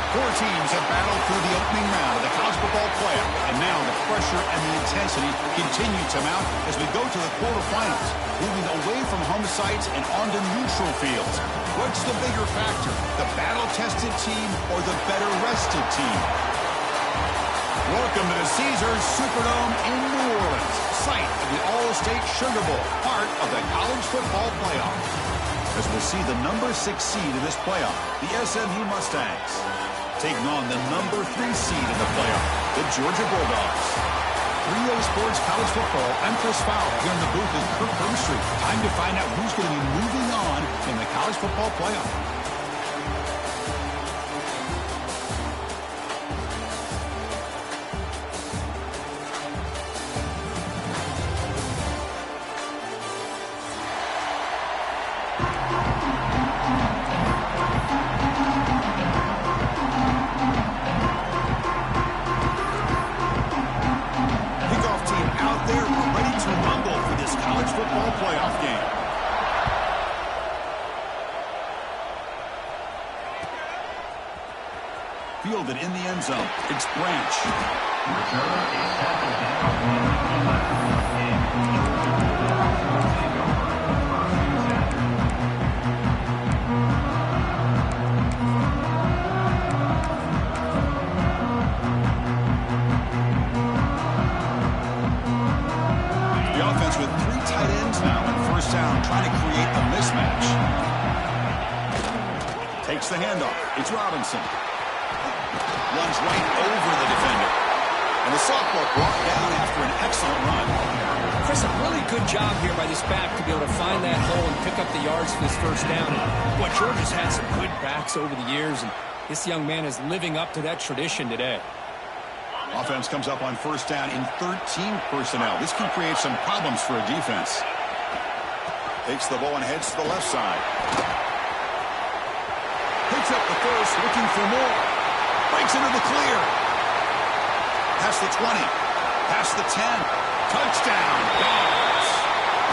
Four teams have battled through the opening round of the college football playoff, and now the pressure and the intensity continue to mount as we go to the quarterfinals, moving away from home sites and onto neutral fields. What's the bigger factor, the battle-tested team or the better-rested team? Welcome to the Caesars Superdome in New Orleans, site of the All-State Sugar Bowl, part of the college football playoff. As we'll see the number 6 seed in this playoff, the SMU Mustangs, taking on the number 3 seed in the playoff, the Georgia Bulldogs. 3A Sports College Football, I'm Chris Fowler. Here in the booth is Kirk Herbstreit. Time to find out who's going to be moving on in the college football playoff. Fielded in the end zone. It's Branch. The offense with 3 tight ends now on first down, trying to create a mismatch. Takes the handoff. It's Robinson. Runs right over the defender. And the sophomore brought down after an excellent run. Chris, a really good job here by this back to be able to find that hole and pick up the yards for this first down. And, boy, Georgia's had some good backs over the years, and this young man is living up to that tradition today. Offense comes up on first down in 13 personnel. This can create some problems for a defense. Takes the ball and heads to the left side. Picks up the first, looking for more. Breaks into the clear. Past the 20. Past the 10. Touchdown, Dogs.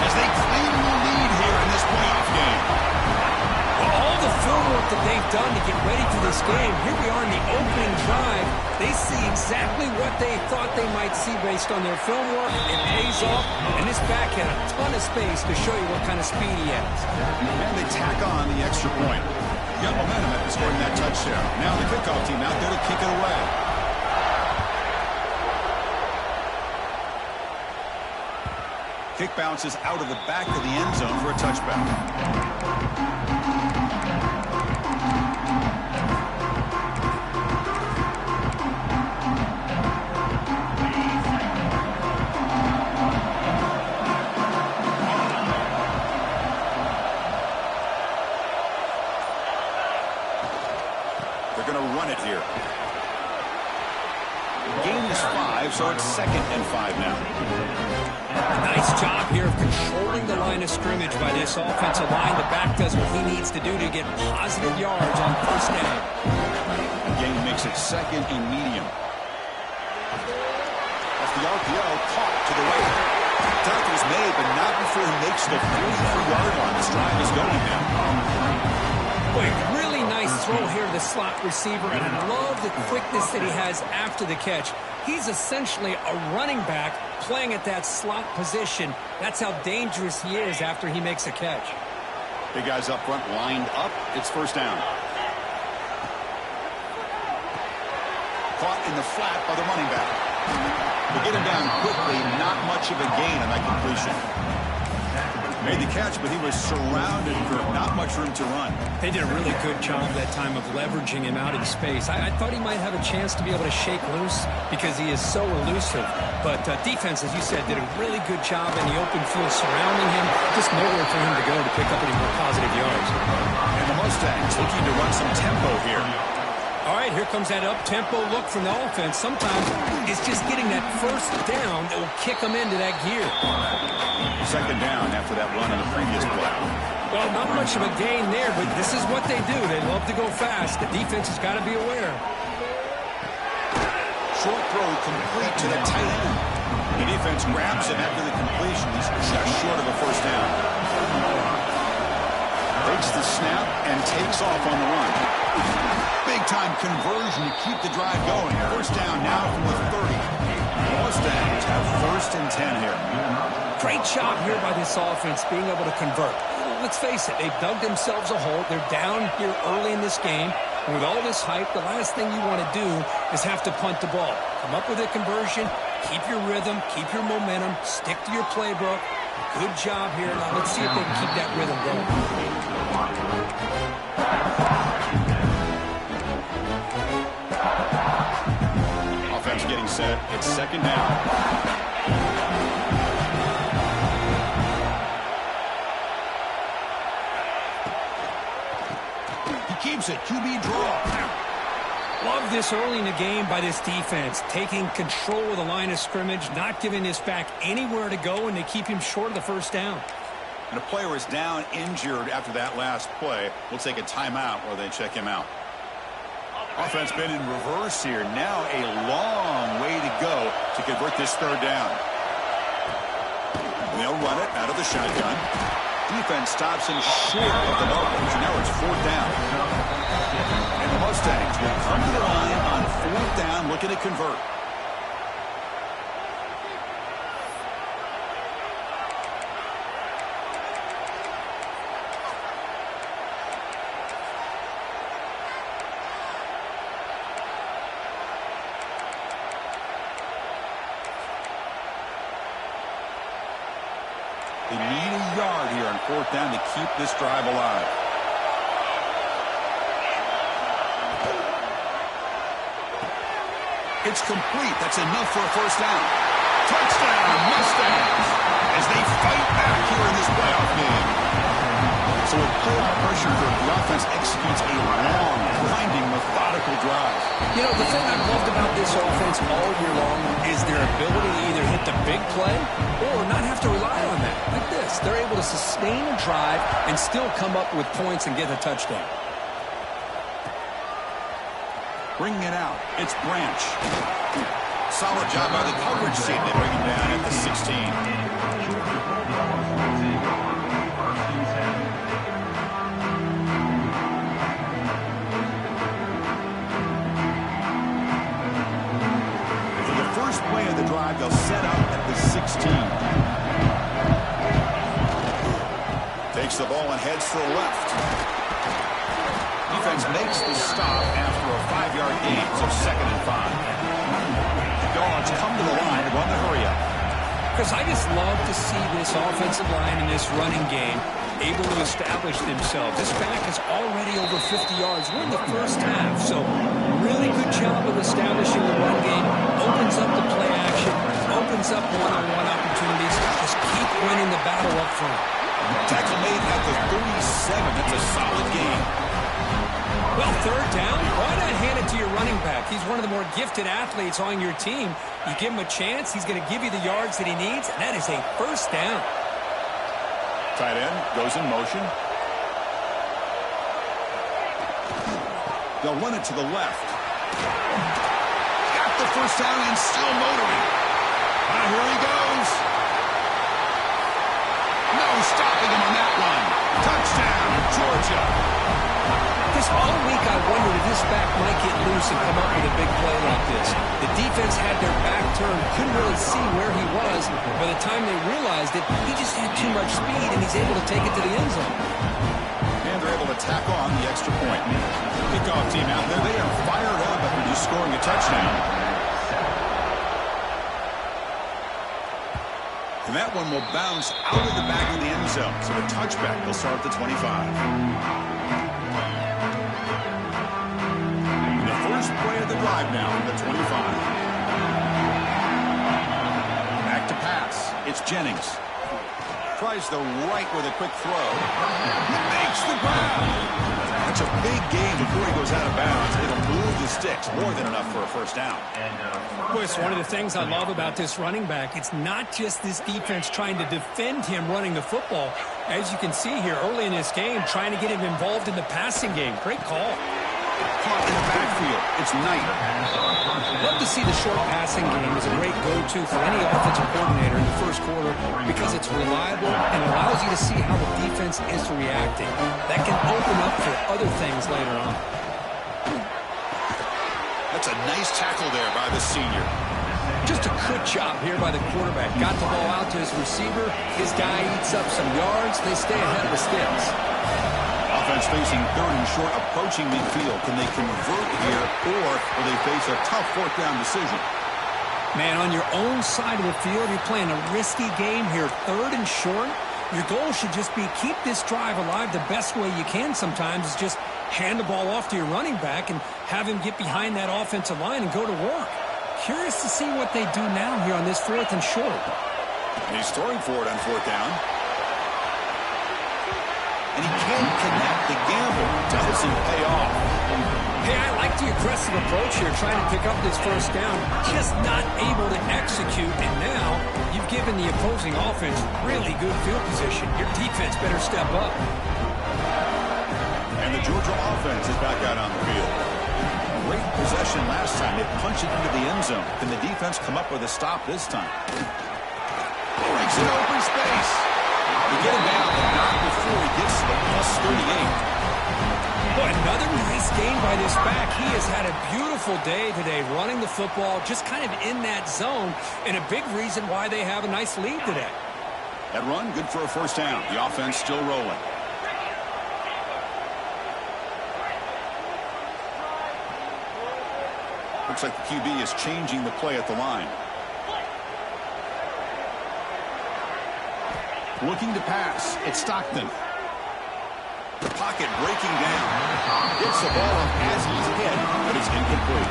As they claim the lead here in this playoff game. Well, all the film work that they've done to get ready for this game, here we are in the opening drive. They see exactly what they thought they might see based on their film work. It pays off, and this back had a ton of space to show you what kind of speed he has. And they tack on the extra point. Got momentum after scoring that touchdown. Now the kickoff team out there to kick it away. Kick bounces out of the back of the end zone for a touchback. Here. Gain is 5, so it's 2nd and 5 now. Nice job here of controlling the line of scrimmage by this offensive line. The back does what he needs to do to get positive yards on first down. Gain makes it 2nd and medium. Off the RPO, caught to the right. Tackle is made, but not before he makes the 43-yard line. This drive is going now. Boy, really nice throw here to the slot receiver, and I love the quickness that he has after the catch. He's essentially a running back playing at that slot position. That's how dangerous he is after he makes a catch. Big guys up front lined up. It's first down. Caught in the flat by the running back. To get him down quickly, not much of a gain on that completion. Made the catch, but he was surrounded for not much room to run. They did a really good job that time of leveraging him out in space. I thought he might have a chance to be able to shake loose because he is so elusive. But defense, as you said, did a really good job in the open field surrounding him. Just nowhere for him to go to pick up any more positive yards. And the Mustangs looking to run some tempo here. All right, here comes that up-tempo look from the offense. Sometimes it's just getting that first down that will kick them into that gear. 2nd down after that run in the previous play. Well, not much of a gain there, but this is what they do. They love to go fast. The defense has got to be aware. Short throw complete to the tight end. The defense grabs him after the completion. He's just short of a first down. They Takes the snap and takes off on the run. Big-time conversion to keep the drive going. First down now from the 30. The Mustangs have first and 10 here. Great job here by this offense being able to convert. Let's face it, they've dug themselves a hole. They're down here early in this game. And with all this hype, the last thing you want to do is have to punt the ball. Come up with a conversion, keep your rhythm, keep your momentum, stick to your playbook. Good job here. Now let's see if they can keep that rhythm going. Offense getting set. It's second down. Keeps it. QB draw. Love this early in the game by this defense, taking control of the line of scrimmage, not giving this back anywhere to go, and they keep him short of the first down. And a player is down injured after that last play. We'll take a timeout while they check him out. Offense been in reverse here. Now a long way to go to convert this third down. And they'll run it out of the shotgun. Defense stops him short of the mark. So now it's fourth down. And the Mustangs will come to the line on fourth down, looking to convert. They need a yard here on fourth down to keep this drive alive. It's complete. That's enough for a first down. Touchdown, Mustangs, as they fight back here in this playoff game. So with playoff pressure, the offense executes a long, grinding, methodical drive. You know, the thing I've loved about this offense all year long is their ability to either hit the big play or not have to rely on that. Like this, they're able to sustain a drive and still come up with points and get a touchdown. Bringing it out, it's Branch. Solid job by the coverage team. They bring him down at the 16. They'll set up at the 16. Takes the ball and heads to the left. Defense makes the stop after a 5-yard gain, so second and 5. The Dogs come to the line and run the hurry up. Chris, I just love to see this offensive line in this running game able to establish themselves. This back is already over 50 yards. We're in the first half, so really good job of establishing the run game. Opens up the play action, opens up one-on-one opportunities. Just keep winning the battle up front. Tackle made at the 37. That's a solid game. Well, third down, why not hand it to your running back? He's one of the more gifted athletes on your team. You give him a chance, he's going to give you the yards that he needs, and that is a first down. Tight end goes in motion. They'll run it to the left. Got the first down and still motoring. Here he goes. No stopping him on that one. Touchdown, Georgia. This all week I wondered if this back might get loose and come up with a big play like this. The defense had their back turned, couldn't really see where he was. By the time they realized it, he just had too much speed, and he's able to take it to the end zone. And they're able to tack on the extra point. Kickoff team out there, they are fired up after just scoring a touchdown. And that one will bounce out of the back of the end zone. So a touchback will start at the 25. First play of the drive now from the 25. Back to pass. It's Jennings. Tries the right with a quick throw. He makes the grab. That's a big gain before he goes out of bounds. It'll move the sticks. More than enough for a first down. Chris, one of the things I love about this running back, it's not just this defense trying to defend him running the football. As you can see here early in this game, trying to get him involved in the passing game. Great call. Caught in the backfield. It's Knight. Love to see the short passing game as a great go-to for any offensive coordinator in the first quarter because it's reliable and allows you to see how the defense is reacting. That can open up for other things later on. That's a nice tackle there by the senior. Just a good job here by the quarterback. Got the ball out to his receiver. His guy eats up some yards. They stay ahead of the sticks. Offense facing third and short, approaching midfield. Can they convert here, or will they face a tough fourth down decision? Man, on your own side of the field, you're playing a risky game here. Third and short. Your goal should just be keep this drive alive the best way you can sometimes is just hand the ball off to your running back and have him get behind that offensive line and go to work. Curious to see what they do now here on this fourth and short. He's throwing for it on fourth down. And he can't connect. The gamble doesn't pay off. Hey, I like the aggressive approach here, trying to pick up this first down. Just not able to execute, and now you've given the opposing offense really good field position. Your defense better step up. And the Georgia offense is back out on the field. Great possession last time. They punched it into the end zone. Can the defense come up with a stop this time? Breaks an open space. You get him down, but not before he gets to the plus 38. Boy, another nice game by this back. He has had a beautiful day today running the football, just kind of in that zone, and a big reason why they have a nice lead today. That run, good for a first down. The offense still rolling. Looks like the QB is changing the play at the line. Looking to pass. It's Stockton. The pocket breaking down. Gets the ball up as he's hit, but it's incomplete.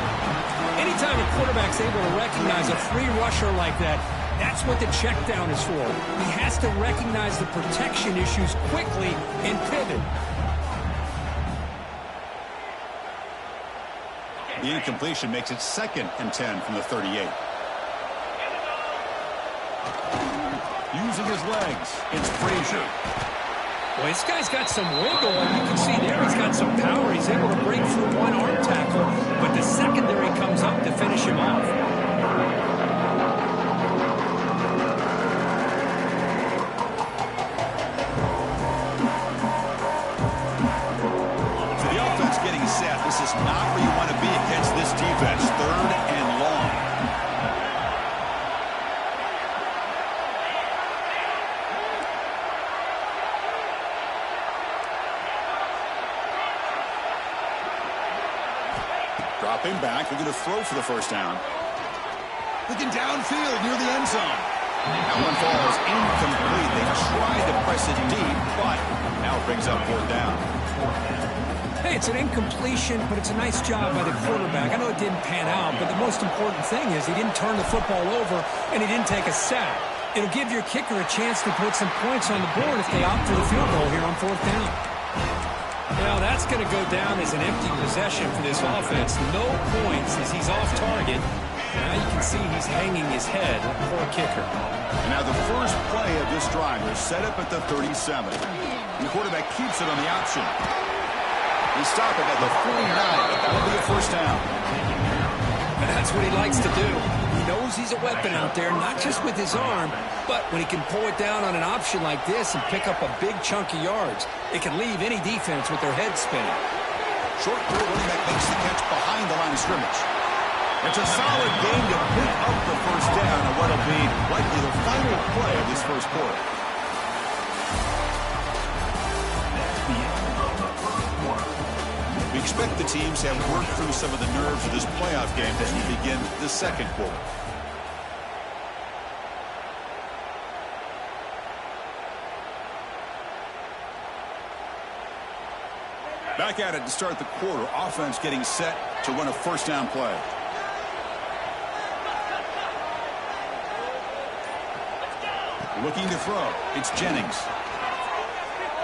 Anytime a quarterback's able to recognize a free rusher like that, that's what the check down is for. He has to recognize the protection issues quickly and pivot. The incompletion makes it 2nd and 10 from the 38. Using his legs, it's Frazier. Well, this guy's got some wiggle, and you can see there he's got some power. He's able to break through one arm tackle, but the secondary comes up to finish him off. So the offense getting set. This is not where you want to be against this defense. 3rd and long. Dropping back, they're going to throw for the first down. Looking downfield near the end zone. That one falls incomplete. They tried to press it deep, but now it brings up 4th down. Hey, it's an incompletion, but it's a nice job by the quarterback. I know it didn't pan out, but the most important thing is he didn't turn the football over and he didn't take a sack. It'll give your kicker a chance to put some points on the board if they opt for the field goal here on 4th down. Well, that's going to go down as an empty possession for this offense. No points as he's off target. Now you can see he's hanging his head. Poor kicker. And now the first play of this drive is set up at the 37. The quarterback keeps it on the option. He stopped it at the 49, but that'll be a first down. And that's what he likes to do. He knows he's a weapon out there, not just with his arm, but when he can pull it down on an option like this and pick up a big chunk of yards, it can leave any defense with their head spinning. Short throw, running back makes the catch behind the line of scrimmage. It's a solid game to pick up the first down on what will be likely the final play of this first quarter. We expect the teams to have worked through some of the nerves of this playoff game as we begin the second quarter. Back at it to start the quarter. Offense getting set to run a first down play. Looking to throw. It's Jennings.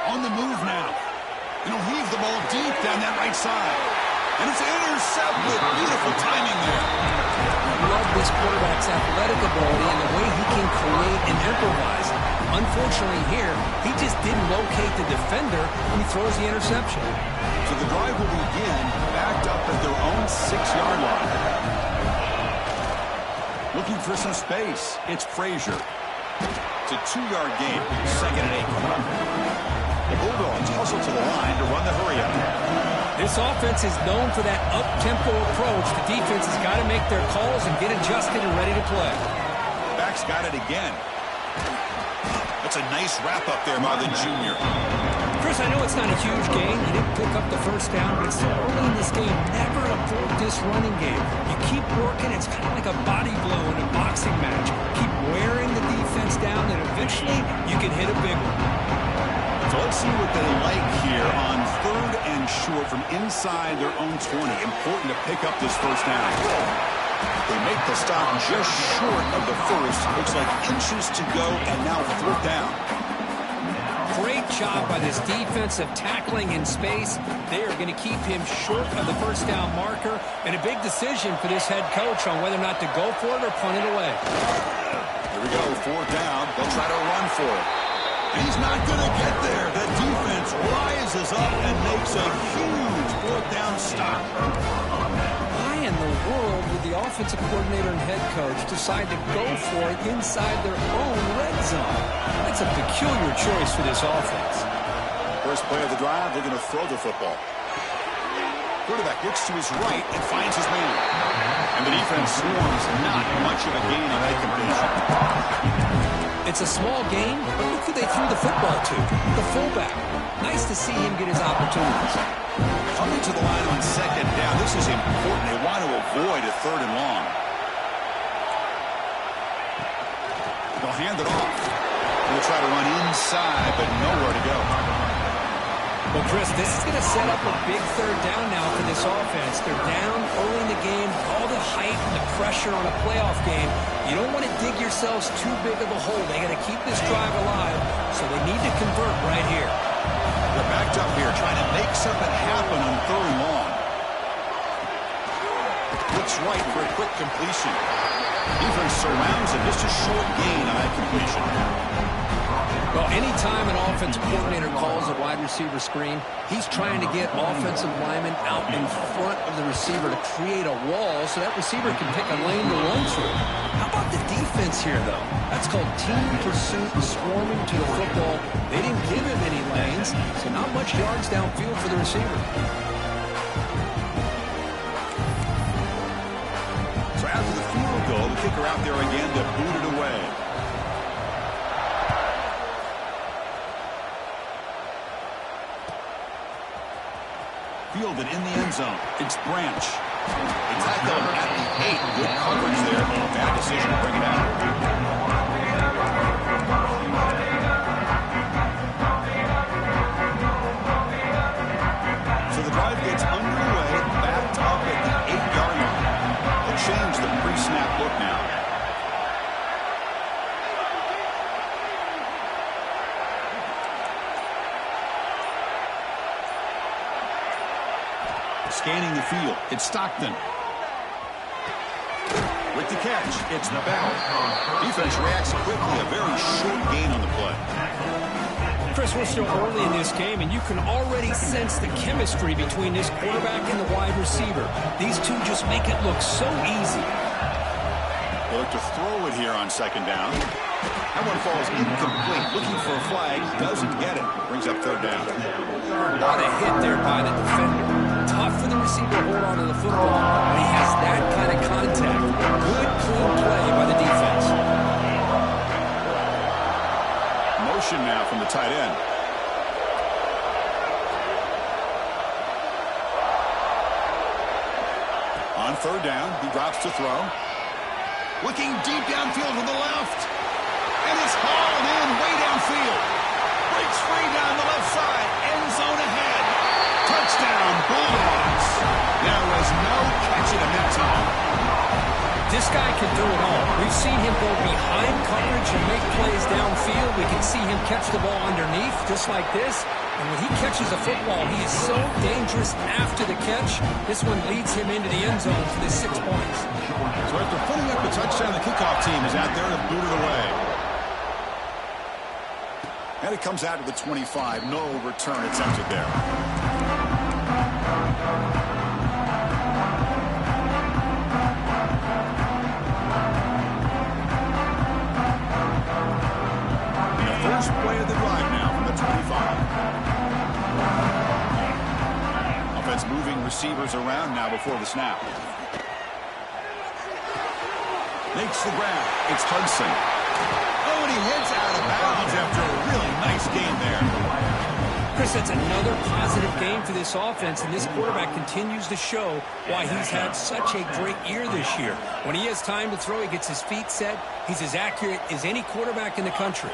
On the move now. And he'll heave the ball deep down that right side. And it's intercepted. Beautiful timing there. I love this quarterback's athletic ability and the way he can create and improvise. Unfortunately here, he just didn't locate the defender when he throws the interception. So the drive will begin back Looking for some space. It's Frazier. It's a 2-yard gain. 2nd and 8 coming up. The Bulldogs hustle to the line to run the hurry-up. This offense is known for that up-tempo approach. The defense has got to make their calls and get adjusted and ready to play. Back's got it again. That's a nice wrap-up there by the junior. Chris, I know it's not a huge gain. He didn't pick up the first down, but it's still early in this game. Never abort this running game. You keep working. It's kind of like a body blow in a boxing match. Keep wearing the defense down, and eventually you can hit a big one. So let's see what they like here on 3rd and short from inside their own 20. Important to pick up this first down. They make the stop just short of the first. Looks like inches to go, and now 4th down. Great job by this defensive tackling in space. They are going to keep him short of the first down marker, and a big decision for this head coach on whether or not to go for it or punt it away. Here we go, 4th down. They'll try to run for it. He's not going to get there. The defense rises up and makes a huge 4th down stop. Why in the world would the offensive coordinator and head coach decide to go for it inside their own red zone? That's a peculiar choice for this offense. First play of the drive, they're going to throw the football. Quarterback looks to his right and finds his man. And the defense swarms not much of a gain on that completion. It's a small gain, but look who they threw the football to, the fullback. Nice to see him get his opportunities. Coming to the line on 2nd down. This is important. They want to avoid a 3rd and long. They'll hand it off. They'll try to run inside, but nowhere to go. Well, Chris, this is going to set up a big 3rd down now for this offense. They're down early in the game, all the hype and the pressure on a playoff game. You don't want to dig yourselves too big of a hole. They got to keep this drive alive, so they need to convert right here. They're backed up here, trying to make something happen on 3rd and long. Looks right for a quick completion. Defense surrounds him. Just a short gain on that completion. Well, anytime an offensive coordinator calls a wide receiver screen, he's trying to get offensive linemen out in front of the receiver to create a wall so that receiver can pick a lane to run through. How about the defense here, though? That's called team pursuit, swarming to the football. They didn't give him any lanes, so not much yards downfield for the receiver. So after the field goal, the kicker out there again to boot it away. Fielded in the end zone. It's Branch. They tackle him at the 8. Good coverage there. Bad decision to bring it out. So the drive gets underway, backed up at the 8-yard line. They'll change the pre-snap look now. Scanning the field, it's Stockton. With the catch, it's Bell. Defense reacts quickly, a very short gain on the play. Chris, we're still early in this game, and you can already sense the chemistry between this quarterback and the wide receiver. These two just make it look so easy. They look to throw it here on 2nd down. That one falls incomplete. Looking for a flag, doesn't get it. Brings up 3rd down. A lot of hit there by the defender. Tough for the receiver to hold on to the football, but he has that kind of contact. Good, clean play by the defense. Motion now from the tight end. On 3rd down, he drops to throw. Looking deep downfield to the left. And it's hauled in way downfield. Breaks free down the left side. End zone ahead. Touchdown, Bulldogs. There was no catching him that time. This guy can do it all. We've seen him go behind coverage and make plays downfield. We can see him catch the ball underneath, just like this. And when he catches a football, he is so dangerous after the catch. This one leads him into the end zone for the 6 points. So after putting up a touchdown, the kickoff team is out there to boot it away. And it comes out to the 25. No return attempted there. Offense moving receivers around now before the snap. Makes the grab. It's Hudson. Oh, and he heads out of bounds after a really nice game there. Chris, that's another positive game for this offense, and this quarterback continues to show why he's had such a great year this year. When he has time to throw, he gets his feet set. He's as accurate as any quarterback in the country.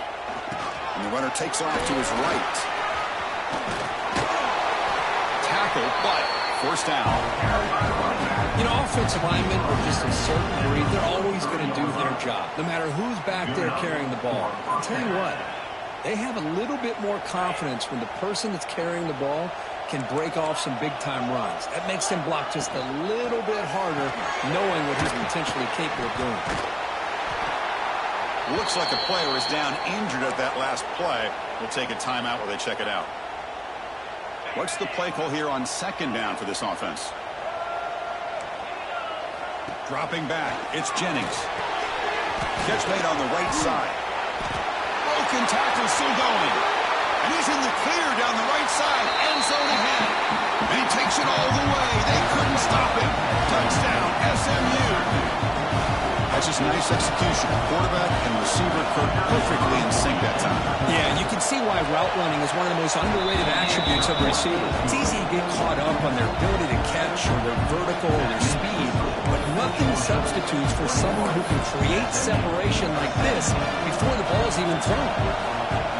And the runner takes off to his right. Tackle, but first down. You know, offensive linemen are just a certain breed. They're always going to do their job, no matter who's back there carrying the ball. I'll tell you what, they have a little bit more confidence when the person that's carrying the ball can break off some big-time runs. That makes them block just a little bit harder, knowing what he's potentially capable of doing. Looks like a player is down injured at that last play. We'll take a timeout while they check it out. What's the play call here on second down for this offense? Dropping back, it's Jennings. Catch made on the right side. Broken tackle still going. And he's in the clear down the right side. End zone ahead. And he takes it all the way. They couldn't stop him. Touchdown, SMU. That's just nice execution. Quarterback and receiver perfectly in sync that time. Yeah, and you can see why route running is one of the most underrated attributes of a receiver. It's easy to get caught up on their ability to catch or their vertical or their speed, but nothing substitutes for someone who can create separation like this before the ball is even thrown.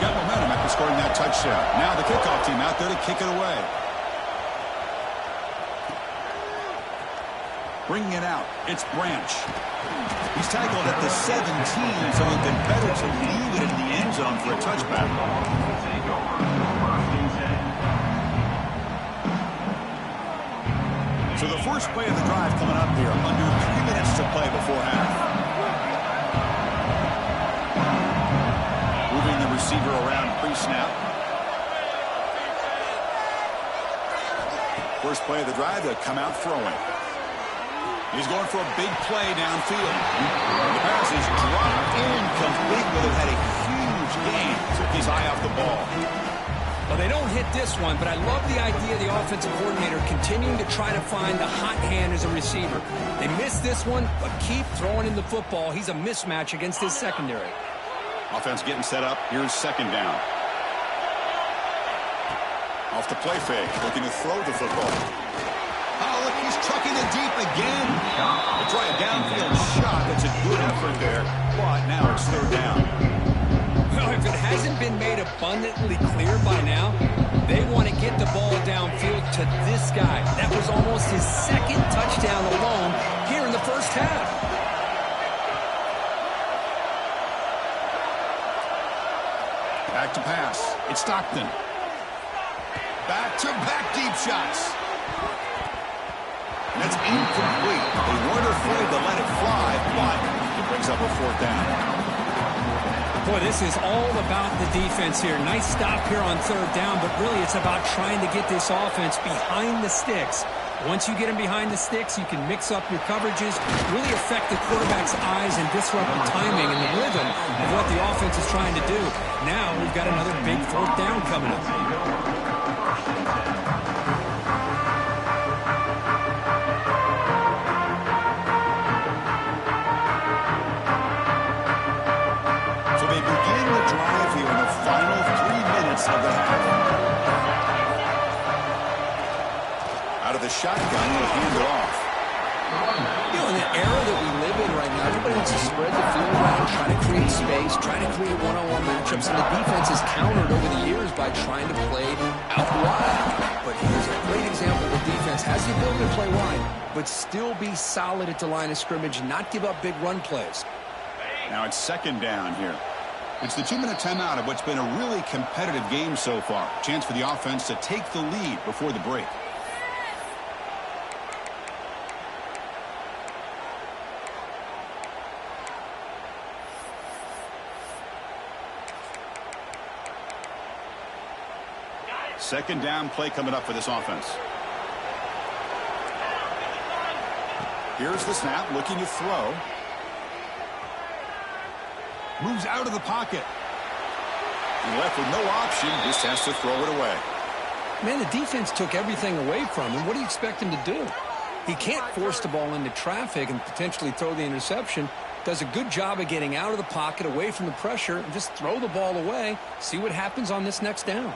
Got momentum after scoring that touchdown. Now the kickoff team out there to kick it away. Bringing it out, it's Branch. He's tackled at the 17, so it'd been better to leave it in the end zone for a touchback. So the first play of the drive coming up here, under 3 minutes to play before half. Moving the receiver around pre-snap. First play of the drive, they'll come out throwing. He's going for a big play downfield. The pass is dropped in complete, but it had a huge gain. Took his eye off the ball. Well, they don't hit this one, but I love the idea of the offensive coordinator continuing to try to find the hot hand as a receiver. They missed this one, but keep throwing him the football. He's a mismatch against his secondary. Offense getting set up. Here's second down. Off the play fake, looking to throw the football. Oh, look, he's trucking it deep again. They'll try a downfield shot. That's a good effort there, but now it's third down. Well, if it hasn't been made abundantly clear by now, they want to get the ball downfield to this guy. That was almost his second touchdown alone here in the first half. Back to pass. It's Stockton. Back-to-back deep shots. And that's incomplete. They weren't afraid to let it fly, but it brings up a fourth down. Boy, this is all about the defense here. Nice stop here on third down, but really it's about trying to get this offense behind the sticks. Once you get them behind the sticks, you can mix up your coverages, really affect the quarterback's eyes and disrupt the timing and the rhythm of what the offense is trying to do. Now we've got another big fourth down coming up. They begin the drive here in the final 3 minutes of the half. Out of the shotgun, he'll hand it off. You know, in the era that we live in right now, everybody wants to spread the field around, try to create space, try to create one-on-one matchups, and the defense has countered over the years by trying to play out wide. But here's a great example where defense has the ability to play wide, but still be solid at the line of scrimmage and not give up big run plays. Now it's second down here. It's the 2-minute timeout of what's been a really competitive game so far. Chance for the offense to take the lead before the break. Second down play coming up for this offense. Here's the snap, looking to throw. Moves out of the pocket. And left with no option, just has to throw it away. Man, the defense took everything away from him. What do you expect him to do? He can't force the ball into traffic and potentially throw the interception. Does a good job of getting out of the pocket, away from the pressure, and just throw the ball away. See what happens on this next down.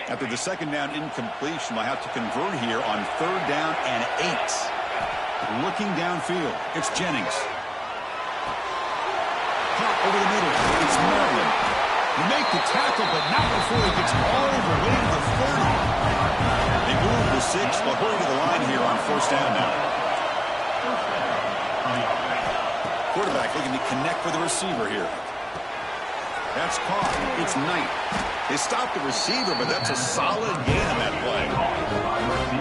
After the second down incompletion, they'll have to convert here on 3rd down and 8. Looking downfield, it's Jennings. Caught over the middle, it's Maryland. You make the tackle, but not before he gets all the way to the 30. They move the 6, but hurry to the line here on 1st down now. Quarterback looking to connect with the receiver here. That's caught. It's Knight. They stopped the receiver, but that's a solid gain on that play.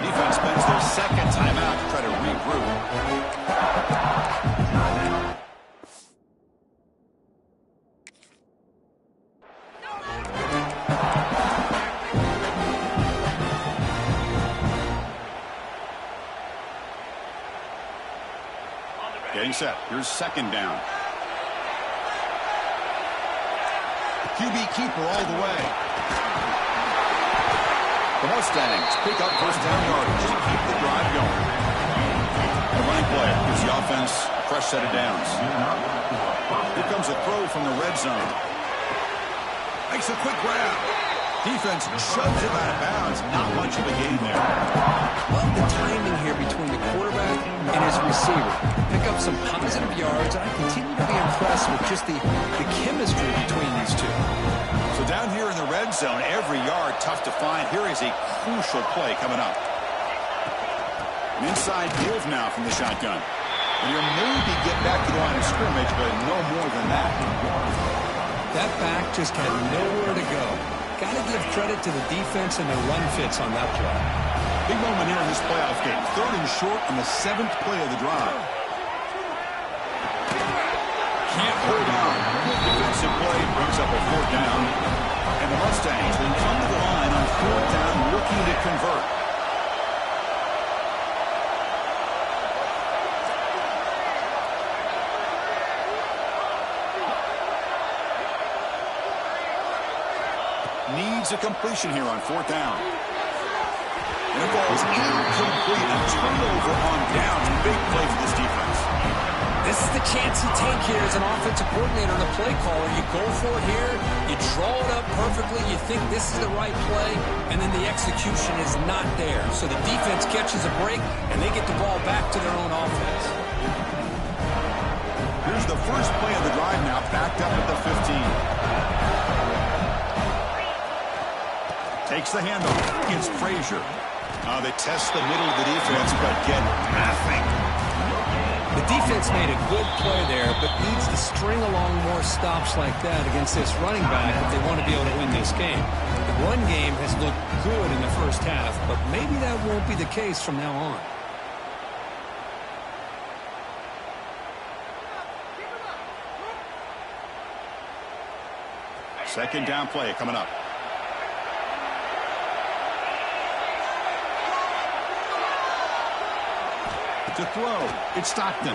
Defense spends their second timeout to try to regroup. Getting set. Here's 2nd down. QB keeper all the way. The Mustangs pick up 1st down yardage to keep the drive going. The running play gives the offense a fresh set of downs. Here comes a throw from the red zone. Makes a quick grab. Defense shoves it out of bounds. Not much of a gain there. Love the timing here between the quarterback and his receiver. Pick up some positive yards, and I continue to be impressed with just the chemistry between these two. So down here in the red zone, every yard tough to find. Here is a crucial play coming up. An inside give now from the shotgun. And you'll maybe get back to the line of scrimmage, but no more than that. That back just had nowhere to go. Got to give credit to the defense and the run fits on that play. Big moment here in this playoff game. 3rd and short on the 7th play of the drive. Can't hold on. Defensive play brings up a 4th down. And the Mustangs will come to the line on 4th down looking to convert. Needs a completion here on 4th down. And the ball is incomplete. A turnover on downs. Big play for this defense. This is the chance you take here as an offensive coordinator and a play caller. You go for it here. You draw it up perfectly. You think this is the right play, and then the execution is not there. So the defense catches a break, and they get the ball back to their own offense. Here's the first play of the drive now, backed up at the 15. Takes the handoff. It's Frazier. They test the middle of the defense, but get nothing. The defense made a good play there, but needs to string along more stops like that against this running back if they want to be able to win this game. The run game has looked good in the first half, but maybe that won't be the case from now on. Second down play coming up. To throw, it's Stockton.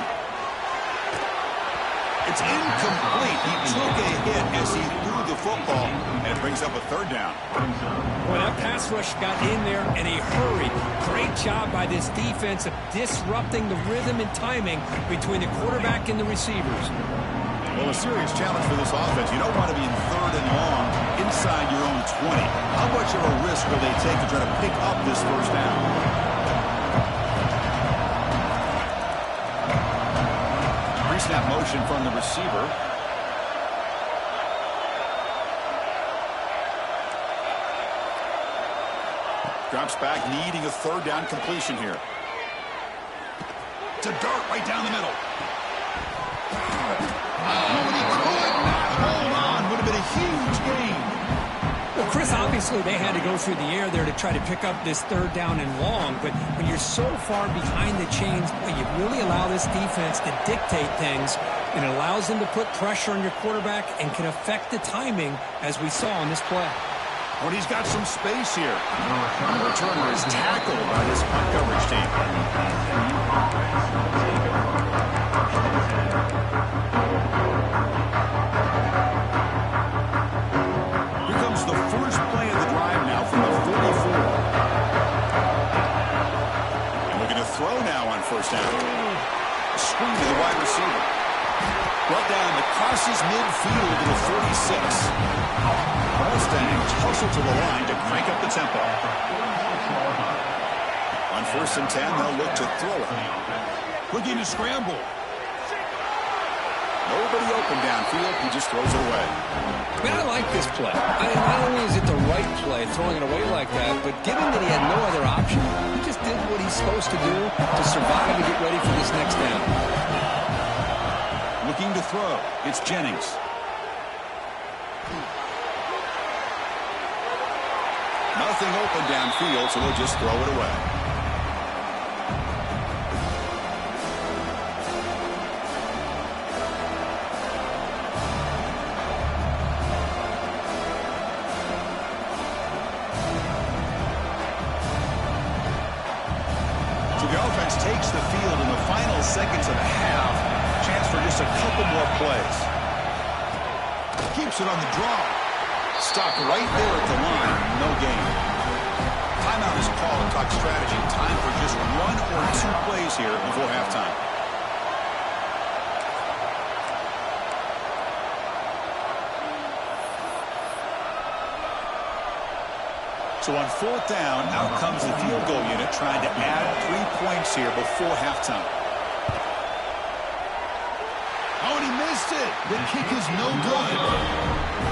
It's incomplete. He took a hit as he threw the football, and it brings up a 3rd down. Boy, that pass rush got in there in a hurry. Great job by this defense of disrupting the rhythm and timing between the quarterback and the receivers. Well, a serious challenge for this offense. You don't want to be in 3rd and long inside your own 20. How much of a risk will they take to try to pick up this 1st down? Snap motion from the receiver. Drops back, needing a 3rd down completion here. To dart right down the middle. Oh, and he could not hold on. Would have been a huge gain. Well, Chris, obviously they had to go through the air there to try to pick up this third down and long, but when you're so far behind the chains, you really allow this defense to dictate things, and it allows them to put pressure on your quarterback and can affect the timing, as we saw on this play. But he's got some space here. The returner is tackled by this punt coverage team. Here comes the first play of the drive now from the 44. And we're going to throw now on first down. Screen to the wide receiver. Brought down the crosses midfield to the 46. Mustangs hustle to the line to crank up the tempo. On 1st and 10, they'll look to throw it. Looking to scramble. Nobody open downfield. He just throws it away. Man, I like this play. Not only is it the right play, throwing it away like that, but given that he had no other option, he just did what he's supposed to do to survive and get ready for this next down. Looking to throw. It's Jennings. Nothing open downfield, so they'll just throw it away. So the offense takes the field in the final seconds of the half. Chance for just a couple more plays. Keeps it on the draw. Stopped right there at the line. No gain. Timeout is called and talk strategy. Time for just 1 or 2 plays here before halftime. So on 4th down, out comes the field goal unit trying to add 3 points here before halftime. Oh, and he missed it. The kick is no good.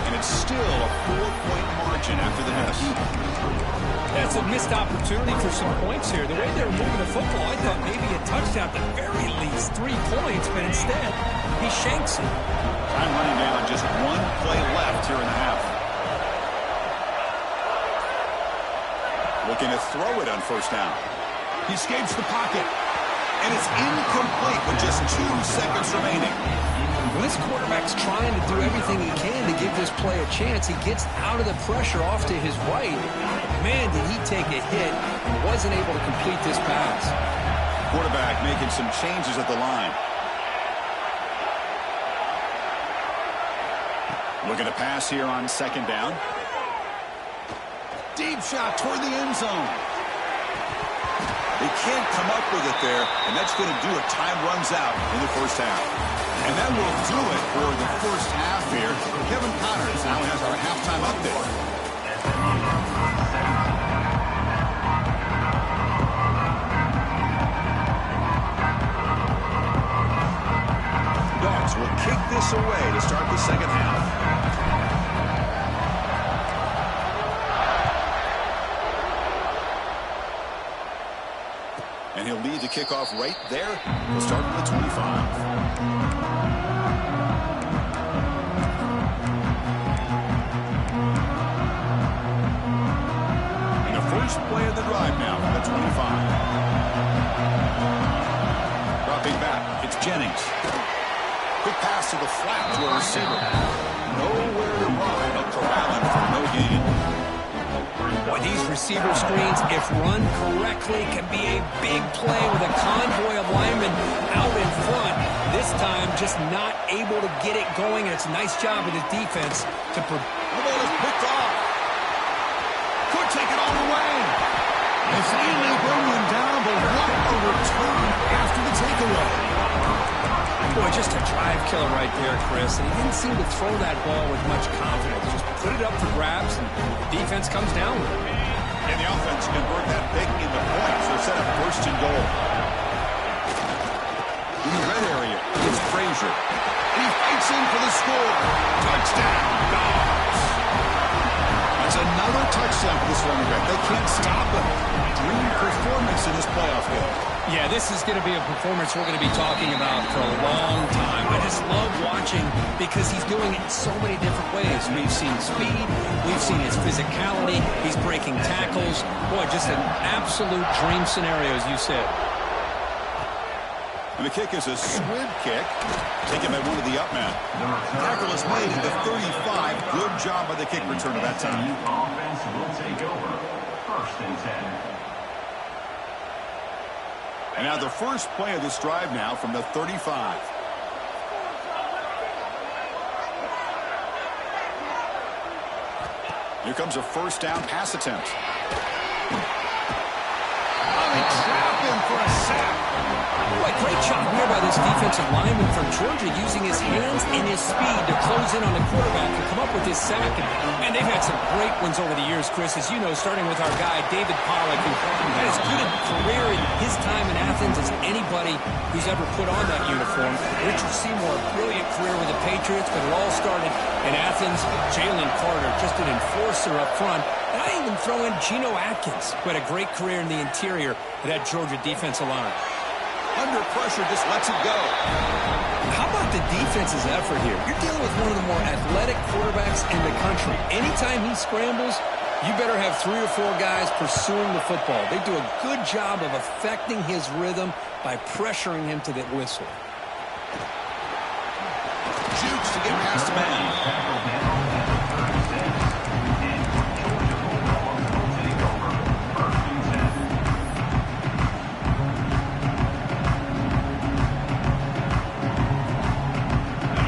And it's still a 4-point margin after the miss. That's a missed opportunity for some points here. The way they were moving the football, I thought maybe a touchdown, at the very least 3 points, but instead, he shanks it. Time running down, just 1 play left here in the half. Looking to throw it on 1st down. He escapes the pocket. And it's incomplete with just 2 seconds remaining. When this quarterback's trying to do everything he can to give this play a chance, he gets out of the pressure off to his right. Man, did he take a hit and wasn't able to complete this pass. Quarterback making some changes at the line. Looking to pass here on 2nd down. Deep shot toward the end zone. They can't come up with it there, and that's going to do it. Time runs out in the 1st half. And that will do it for the 1st half here. Kevin Connors now has our halftime update. Dogs will kick this away to start the 2nd half. And he'll lead the kickoff right there. We'll start at the 25. And the first play of the drive now from the 25. Dropping back, it's Jennings. Quick pass to the flat to a receiver. Nowhere to run, but corralling for no gain. Boy, these receiver screens, if run correctly, can be a big play with a convoy of linemen out in front. This time, just not able to get it going, and it's a nice job of the defense to... The ball is picked off. Could take it all the way. They finally bring him down, but what a return after the takeaway. Boy, just a drive killer right there, Chris. And he didn't seem to throw that ball with much confidence. Just put it up for grabs, and the defense comes down with it. And the offense convert that big into points. So set up 1st and goal. In the red area, it's Frazier. And he fights in for the score. Touchdown, Dogs. That's another touchdown for this running back. They can't stop him. Dream performance in this playoff game. Yeah, this is going to be a performance we're going to be talking about for a long time. I just love watching because he's doing it in so many different ways. We've seen speed. We've seen his physicality. He's breaking tackles. Boy, just an absolute dream scenario, as you said. And the kick is a squib kick, taken by one of the up men. Tackle is made at the 35. Good job by the kick return at that time. Offense will take over. 1st and 10. And now the first play of this drive now from the 35. Here comes a first down pass attempt. Oh, they trap him for a sack. Boy, great job here by this defensive lineman from Georgia using his hands and his speed to close in on the quarterback and come up with this sack. And they've had some great ones over the years, Chris, as you know, starting with our guy, David Pollack, who had as good a career in his time in Athens as anybody who's ever put on that uniform. Richard Seymour, a brilliant career with the Patriots, but it all started in Athens. Jalen Carter, just an enforcer up front. And I even throw in Geno Atkins, who had a great career in the interior of that Georgia defensive line. Under pressure, just lets it go. How about the defense's effort here? You're dealing with one of the more athletic quarterbacks in the country. Anytime he scrambles, you better have 3 or 4 guys pursuing the football. They do a good job of affecting his rhythm by pressuring him to the whistle. Jukes to get past the man.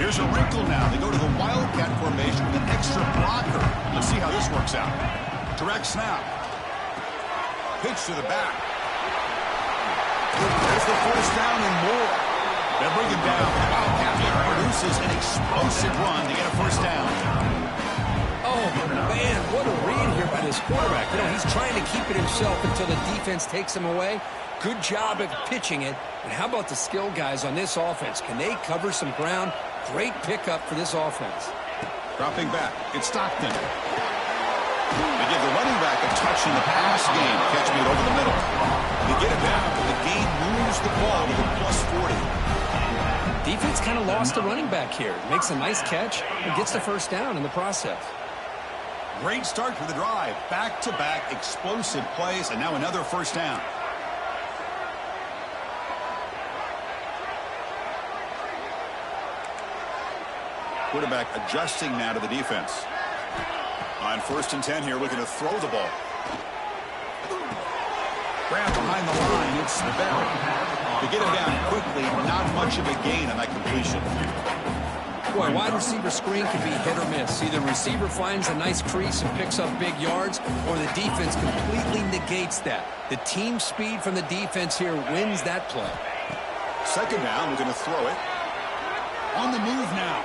Here's a wrinkle now. They go to the Wildcat formation with an extra blocker. Let's see how this works out. Direct snap. Pitch to the back. There's the first down and more. They'll bring him down. The Wildcat produces an explosive run to get a first down. Oh, man, what a read here by this quarterback. You know, he's trying to keep it himself until the defense takes him away. Good job at pitching it. And how about the skill guys on this offense? Can they cover some ground? Great pickup for this offense. Dropping back. It's Stockton. They give the running back a touch in the pass game. Catch me over the middle. They get it back, but the game moves the ball to the +40. Defense kind of lost the running back here. Makes a nice catch and gets the first down in the process. Great start for the drive. Back-to-back explosive plays, and now another first down. Quarterback adjusting now to the defense. On 1st and 10 here, looking to throw the ball. Grab behind the line. It's Bell. To get him down quickly, not much of a gain on that completion. Boy, wide receiver screen can be hit or miss. Either receiver finds a nice crease and picks up big yards, or the defense completely negates that. The team speed from the defense here wins that play. 2nd down, we're going to throw it. On the move now.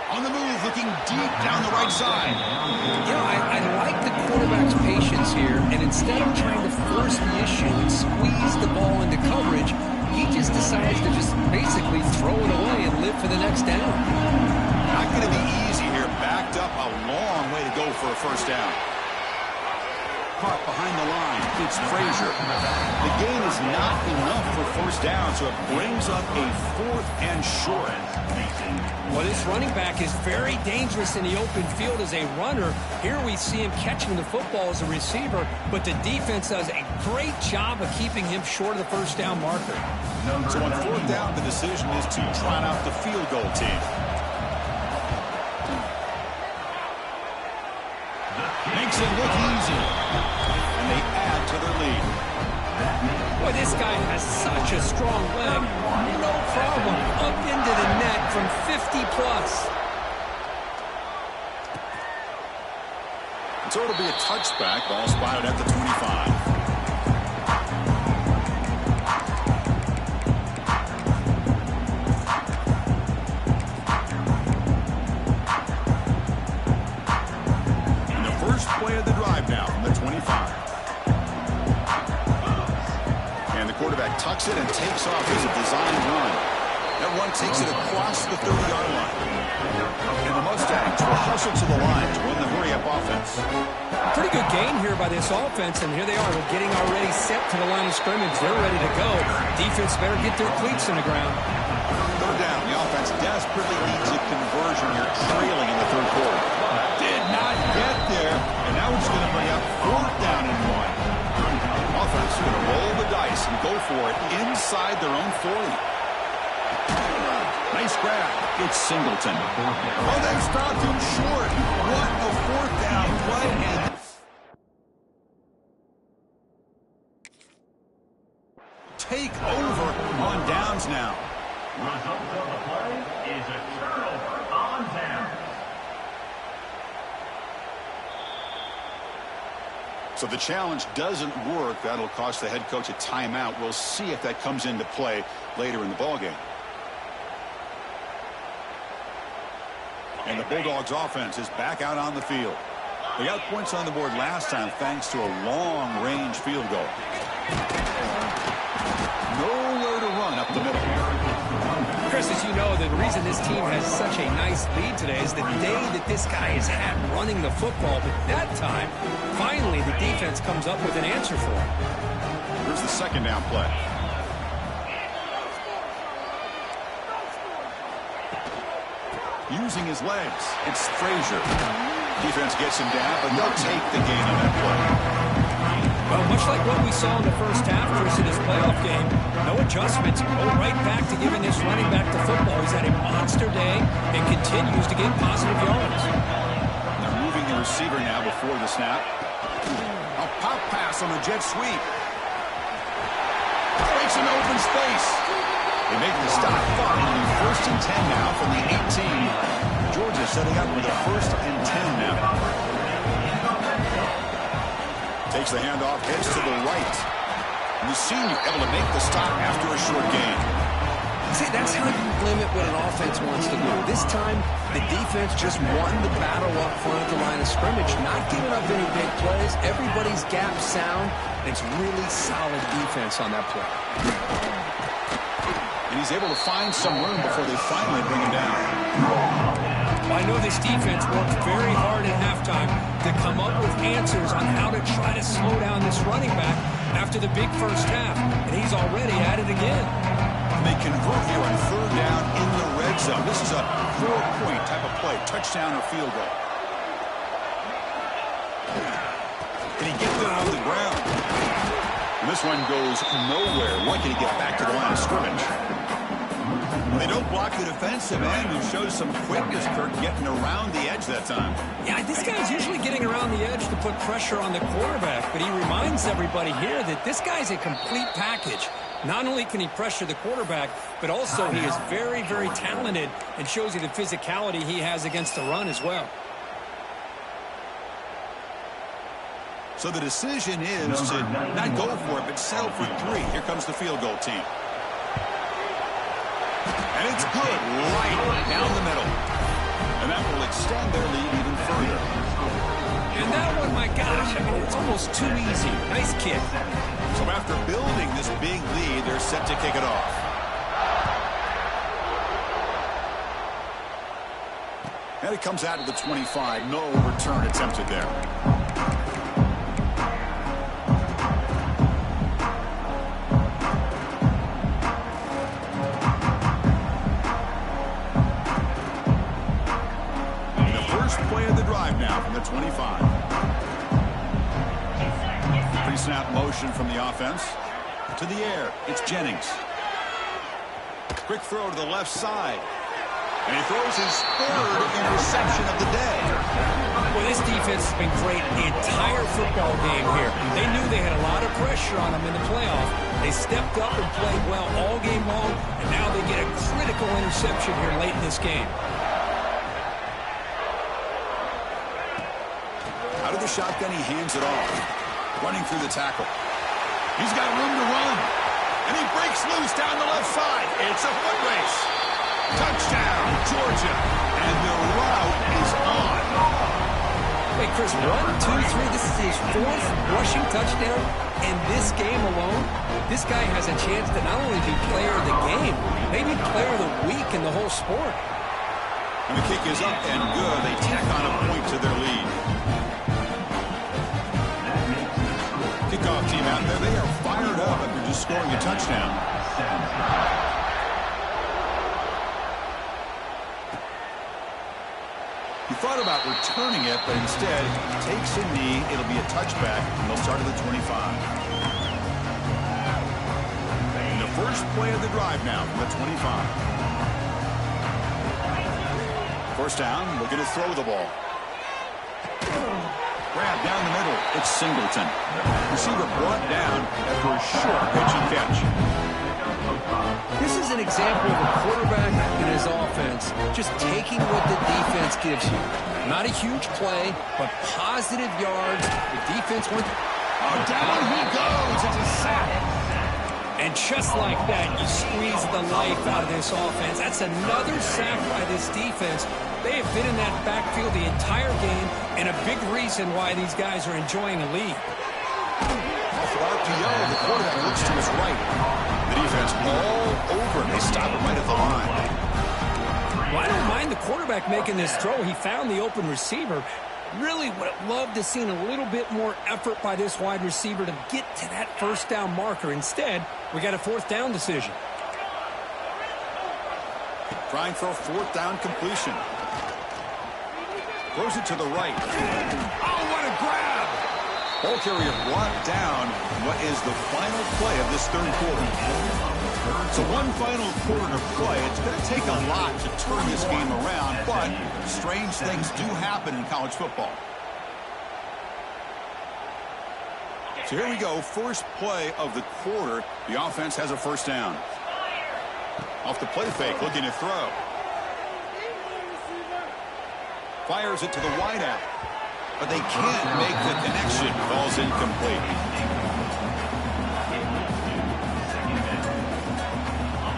On the move, looking deep down the right side. You know, I like the quarterback's patience here, and instead of trying to force the issue and squeeze the ball into coverage, he just decides to just basically throw it away and live for the next down. Not going to be easy here. Backed up a long way to go for a first down. Park behind the line. It's Frazier. The gain is not enough for first down, so it brings up a 4th and short. Well, this running back is very dangerous in the open field as a runner. Here we see him catching the football as a receiver, but the defense does a great job of keeping him short of the first down marker. So on 4th down, the decision is to trot out the field goal team. Makes it look easy. And they add to their lead. Boy, this guy has such a strong leg. No problem. Up into the net from 50 plus. So it'll be a touchback. Ball spotted at the 25. Play of the drive now from the 25. And the quarterback tucks it and takes off as a design run. That run takes it across the 30-yard line. And the Mustangs will hustle to the line to win the hurry-up offense. Pretty good gain here by this offense, and here they are. They're getting already set to the line of scrimmage. They're ready to go. Defense better get their cleats in the ground. Third down. The offense desperately needs a conversion here, trailing in the third quarter. Did not get there, and now it's going to bring up fourth down and 1. Offense going to roll the dice and go for it inside their own 40. Nice grab. It's Singleton. Oh, they stopped him short. What a fourth down play. And take over on downs now. Result of the play is a turnover on down. So the challenge doesn't work. That'll cost the head coach a timeout. We'll see if that comes into play later in the ballgame. And the Bulldogs offense is back out on the field. They got points on the board last time thanks to a long-range field goal. Nowhere to run up the middle. Chris, as you know, the reason this team has such a nice lead today is the day that this guy has had running the football. But that time, finally, the defense comes up with an answer for him. Here's the second down play. Using his legs, it's Frazier. Defense gets him down, but they'll take the gain on that play. Well, much like what we saw in the first half, Chris, in this playoff game, no adjustments. Go right back to giving this running back to football. He's had a monster day and continues to get positive yards. They're moving the receiver now before the snap. A pop pass on the jet sweep. Breaks an open space. They make the stop finally. First and 10 now from the 18. Georgia setting up with a first and 10 now. Takes the handoff, heads to the right. And the senior able to make the stop after a short gain. See, that's how you limit what an offense wants to do. This time, the defense just won the battle up front at the line of scrimmage, not giving up any big plays. Everybody's gap sound. It's really solid defense on that play. And he's able to find some room before they finally bring him down. Well, I know this defense worked very hard at halftime to come up with answers on how to try to slow down this running back after the big first half. And he's already at it again. And they convert here on third down in the red zone. This is a 4-point type of play, touchdown or field goal. Can he get that on the ground? And this one goes nowhere. Why can he get back to the line of scrimmage? They don't block the defensive end, who shows some quickness, Kirk, getting around the edge that time. Yeah, this guy's usually getting around the edge to put pressure on the quarterback, but he reminds everybody here that this guy's a complete package. Not only can he pressure the quarterback, but also he is very, very talented and shows you the physicality he has against the run as well. So the decision is to not go for it, but settle for 3. Here comes the field goal team. And it's good, right down the middle. And that will extend their lead even further. And that one, my gosh, I mean, it's almost too easy. Nice kick. So after building this big lead, they're set to kick it off. And it comes out of the 25. No return attempted there. Now from the 25. Pre-snap motion from the offense. To the air, it's Jennings. Quick throw to the left side. And he throws his third interception of the day. Well, this defense has been great the entire football game here. They knew they had a lot of pressure on them in the playoff. They stepped up and played well all game long, and now they get a critical interception here late in this game. Out of the shotgun, he hands it off. Running through the tackle. He's got room to run. And he breaks loose down the left side. It's a foot race. Touchdown, Georgia. And the route is on. Wait, Chris, 1, 2, 3. This is his 4th rushing touchdown. In this game alone, this guy has a chance to not only be player of the game, maybe player of the week in the whole sport. And the kick is up and good. They tack on a point to their lead. Kickoff team out there. They are fired up after just scoring a touchdown. He thought about returning it, but instead takes a knee. It'll be a touchback, and they'll start at the 25. And the first play of the drive now from the 25. First down, looking to throw the ball. Grab down the middle. It's Singleton. Receiver brought down after a short pitch and catch. This is an example of a quarterback and his offense just taking what the defense gives you. Not a huge play, but positive yards. The defense went... Oh, down he goes. It's a sack. And just like that, you squeeze the life out of this offense. That's another sack by this defense. They have been in that backfield the entire game, and a big reason why these guys are enjoying a lead. Off of RPO, the quarterback looks to his right. The defense all over, and they stop him right at the line. Well, I don't mind the quarterback making this throw. He found the open receiver. Really would have loved to seen a little bit more effort by this wide receiver to get to that first down marker. Instead, we got a fourth down decision. Trying for a fourth down completion. Throws it to the right. Oh, what a grab! Ball carrier brought down. What is the final play of this third quarter? So one final quarter to play. It's going to take a lot to turn this game around, but strange things do happen in college football. So here we go. First play of the quarter. The offense has a first down. Off the play fake, looking to throw. Fires it to the wideout. But they can't make the connection. Ball's incomplete.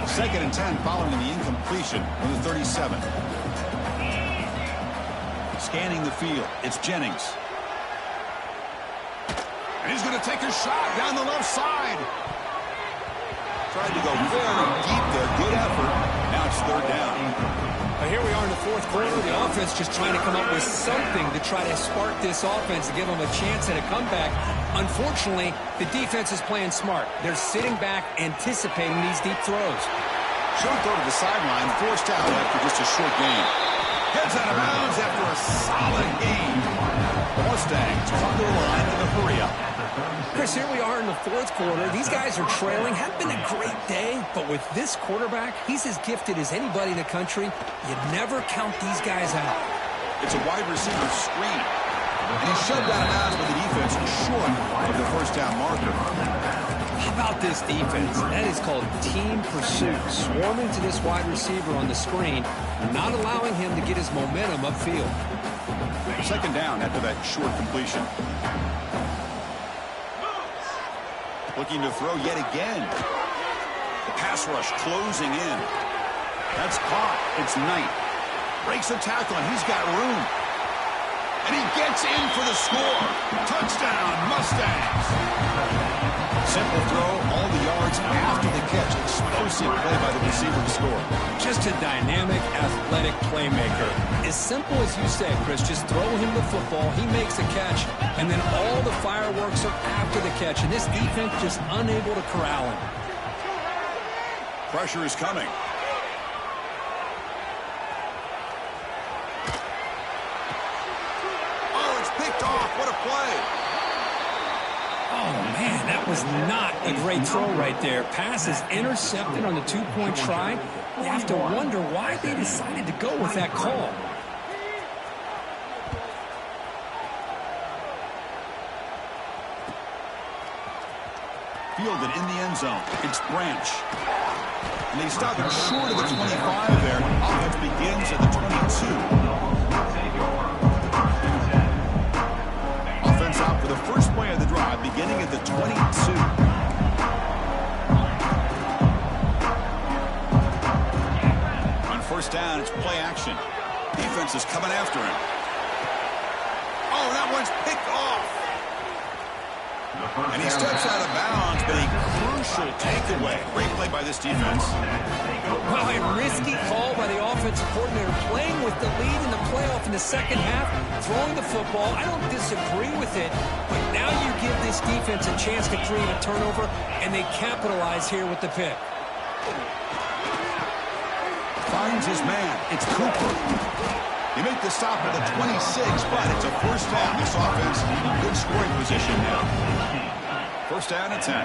Second and 10 following the incompletion from the 37. Scanning the field. It's Jennings. And he's going to take a shot down the left side. Tried to go very deep there. Good effort. Now it's third down. Here we are in the fourth quarter. The offense just trying to come up with something to try to spark this offense to give them a chance at a comeback. Unfortunately, the defense is playing smart. They're sitting back, anticipating these deep throws. Short throw to the sideline, forced out after just a short gain. Heads out of bounds after a solid game. The Mustangs come to the line in a hurry up. Chris, here we are in the fourth quarter. These guys are trailing. Had been a great day, but with this quarterback, he's as gifted as anybody in the country. You never count these guys out. It's a wide receiver screen. And he's shoved out of bounds with the defense short of the first down marker. How about this defense? That is called team pursuit. Swarming to this wide receiver on the screen, not allowing him to get his momentum upfield. Second down after that short completion. Looking to throw yet again. The pass rush closing in. That's caught. It's Knight. Breaks the tackle, and he's got room. And he gets in for the score. Touchdown, Mustangs. Simple throw, all the yards after the catch. Explosive play by the receiver to score. Just a dynamic, athletic playmaker. As simple as you said, Chris, just throw him the football, he makes a catch, and then all the fireworks are after the catch, and this defense just unable to corral him. Pressure is coming. Oh, it's picked off. What a play. Oh, man, that was not a great throw right there. Pass is intercepted on the two-point try. You have to wonder why they decided to go with that call. Fielded in the end zone. It's Branch. And they stop it short of the 25 there. Offense begins at the 22. Offense out for the first play of the drive, beginning at the 22. On first down, it's play action. Defense is coming after him. Oh, that one's picked off. And he steps out of bounds, but a crucial takeaway. Great play by this defense. Well, a risky call by the offensive coordinator, playing with the lead in the playoff in the second half, throwing the football. I don't disagree with it, but now you give this defense a chance to create a turnover, and they capitalize here with the pick. Finds his man. It's Cooper. He made the stop at the 26, but it's a first down. This offense in good scoring position now. First down and 10.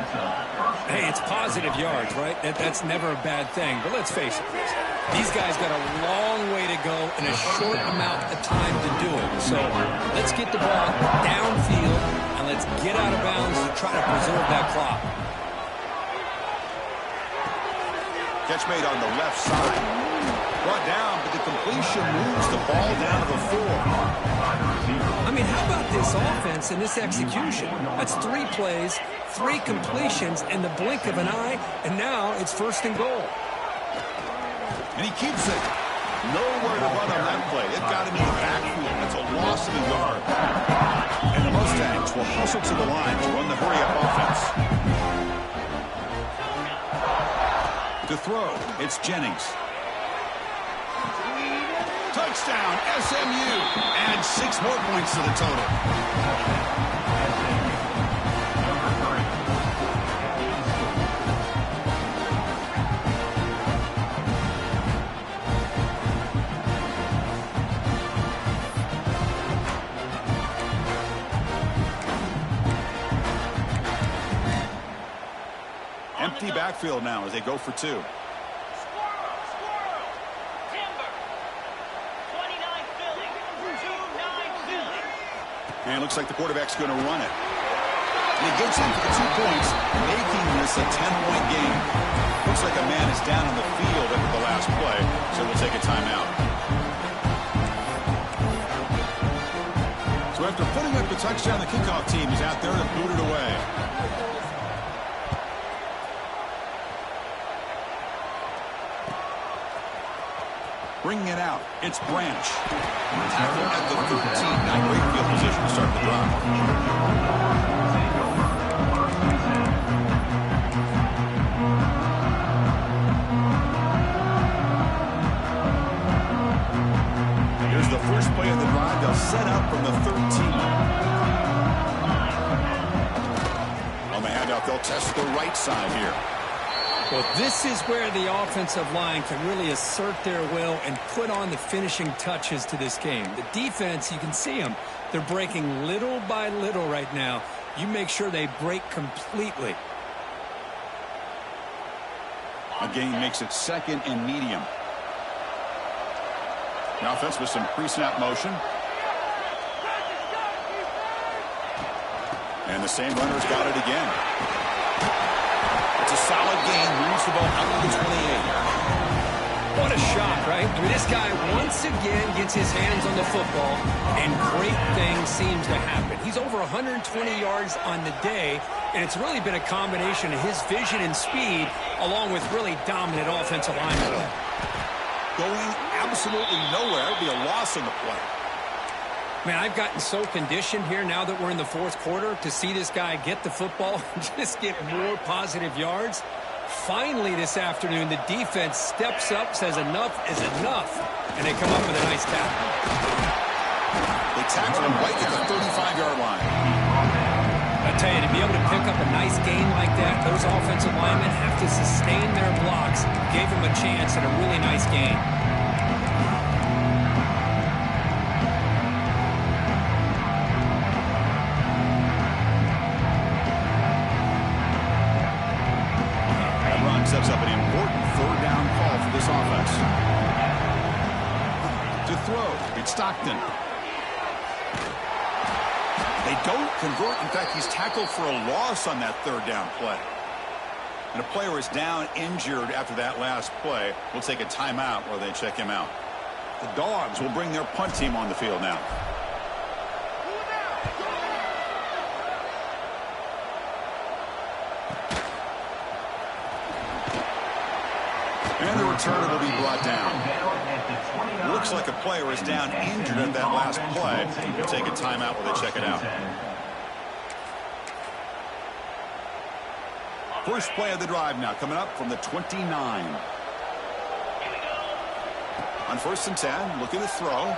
Hey, it's positive yards, right? That's never a bad thing. But let's face it, these guys got a long way to go in a short amount of time to do it. So let's get the ball downfield, and let's get out of bounds to try to preserve that clock. Catch made on the left side. Brought down, but the completion moves the ball down to the 4. I mean, how about this offense and this execution? That's 3 plays, 3 completions in the blink of an eye, and now it's first and goal. And he keeps it. Nowhere to run on that play. It got into the backfield. That's a loss of a yard. And the Mustangs will hustle to the line to run the hurry-up offense. To throw, it's Jennings. Touchdown, SMU. And 6 more points to the total. Empty backfield now as they go for 2. And it looks like the quarterback's going to run it. And he gets in for the 2 points, making this a 10-point game. Looks like a man is down on the field after the last play, so we'll take a timeout. So after putting up the touchdown, the kickoff team is out there to boot it away. Bringing it out, it's Branch. Tackle at the 13. Now great field position to start the drive. Here's the first play of the drive. They'll set up from the 13. On the handoff, they'll test the right side here. Well, this is where the offensive line can really assert their will and put on the finishing touches to this game. The defense, you can see them. They're breaking little by little right now. You make sure they break completely. A gain makes it 2nd and medium. The offense with some pre-snap motion. And the same runner's got it again. It's a solid gain, moves the ball out to the 28. What a shot, right? I mean, this guy once again gets his hands on the football, and great things seems to happen. He's over 120 yards on the day, and it's really been a combination of his vision and speed, along with really dominant offensive line play. Going absolutely nowhere. It'll be a loss on the play. Man, I've gotten so conditioned here now that we're in the 4th quarter to see this guy get the football and just get more positive yards. Finally this afternoon, the defense steps up, says enough is enough, and they come up with a nice tackle. They tackle him right at the 35-yard line. I tell you, to be able to pick up a nice gain like that, those offensive linemen have to sustain their blocks. Gave him a chance at a really nice gain. Sets up an important 3rd down call for this offense. To throw, it's Stockton. They don't convert. In fact, he's tackled for a loss on that 3rd down play. And a player is down injured after that last play. We'll take a timeout while they check him out. The Dogs will bring their punt team on the field now. And the returner will be brought down. Looks like a player is down injured at that last play. We'll take a timeout while they check it out. First play of the drive now coming up from the 29. On 1st and 10, looking to throw.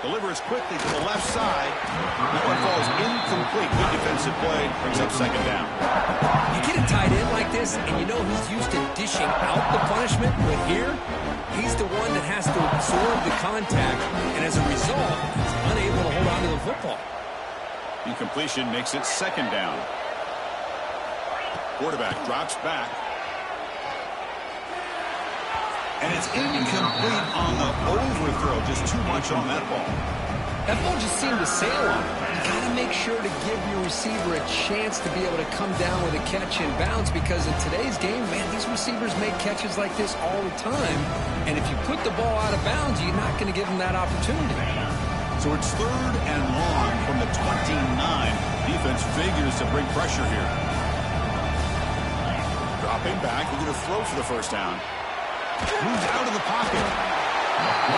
Delivers quickly to the left side. That one falls incomplete. Good defensive play. Brings up 2nd down. You get a tight end like this, and you know he's used to dishing out the punishment. But here, he's the one that has to absorb the contact. And as a result, he's unable to hold on to the football. Incompletion makes it 2nd down. Quarterback drops back. And it's incomplete on the overthrow. Just too much on that ball. That ball just seemed to sail on him. You got to make sure to give your receiver a chance to be able to come down with a catch and bounce, because in today's game, man, these receivers make catches like this all the time. And if you put the ball out of bounds, you're not going to give them that opportunity. So it's 3rd and long from the 29. Defense figures to bring pressure here. Dropping back, we're going to throw for the 1st down. Moves out of the pocket.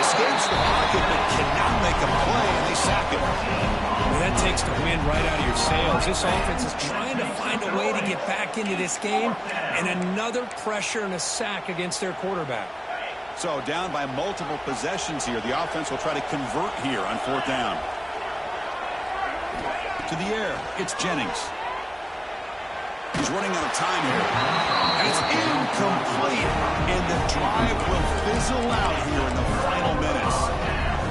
Escapes the pocket, but cannot make a play, and they sack him. Well, that takes the wind right out of your sails. This offense is trying to find a way to get back into this game, and another pressure and a sack against their quarterback. So down by multiple possessions here. The offense will try to convert here on 4th down. To the air, it's Jennings. He's running out of time here. And it's incomplete. And the drive will fizzle out here in the final minutes.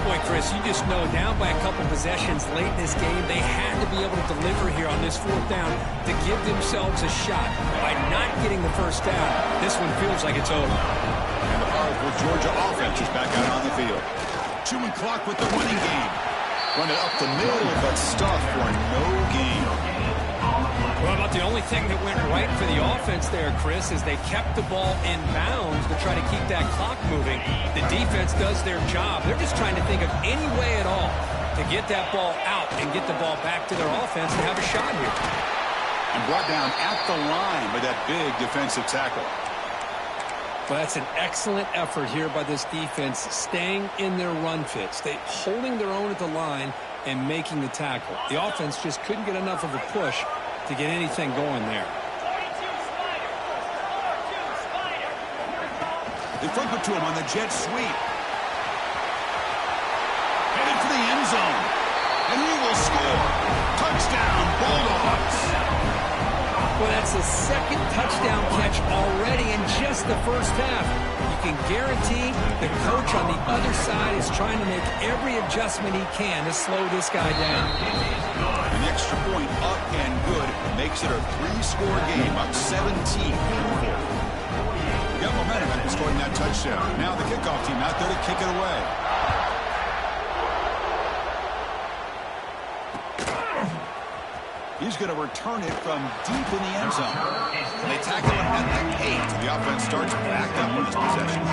Boy, Chris, you just know down by a couple possessions late in this game, they had to be able to deliver here on this 4th down to give themselves a shot. By not getting the 1st down, this one feels like it's over. And the powerful Georgia offense is back out on the field. Chewing clock with the running game. Run it up the middle, but stuff for no gain. Well, about the only thing that went right for the offense there, Chris, is they kept the ball in bounds to try to keep that clock moving. The defense does their job. They're just trying to think of any way at all to get that ball out and get the ball back to their offense and have a shot here. And brought down at the line by that big defensive tackle. Well, that's an excellent effort here by this defense, staying in their run fits. They holding their own at the line and making the tackle. The offense just couldn't get enough of a push to get anything going there. They flip it to him on the jet sweep. Headed for the end zone. And he will score. Touchdown, Bulldogs. Well, that's the 2nd touchdown catch already in just the 1st half. You can guarantee the coach on the other side is trying to make every adjustment he can to slow this guy down. An extra point up and good makes it a 3-score game, up 17. Got momentum after scoring that touchdown. Now the kickoff team out there to kick it away. He's going to return it from deep in the end zone. And they tackle it at the 8. The offense starts back up with this possession.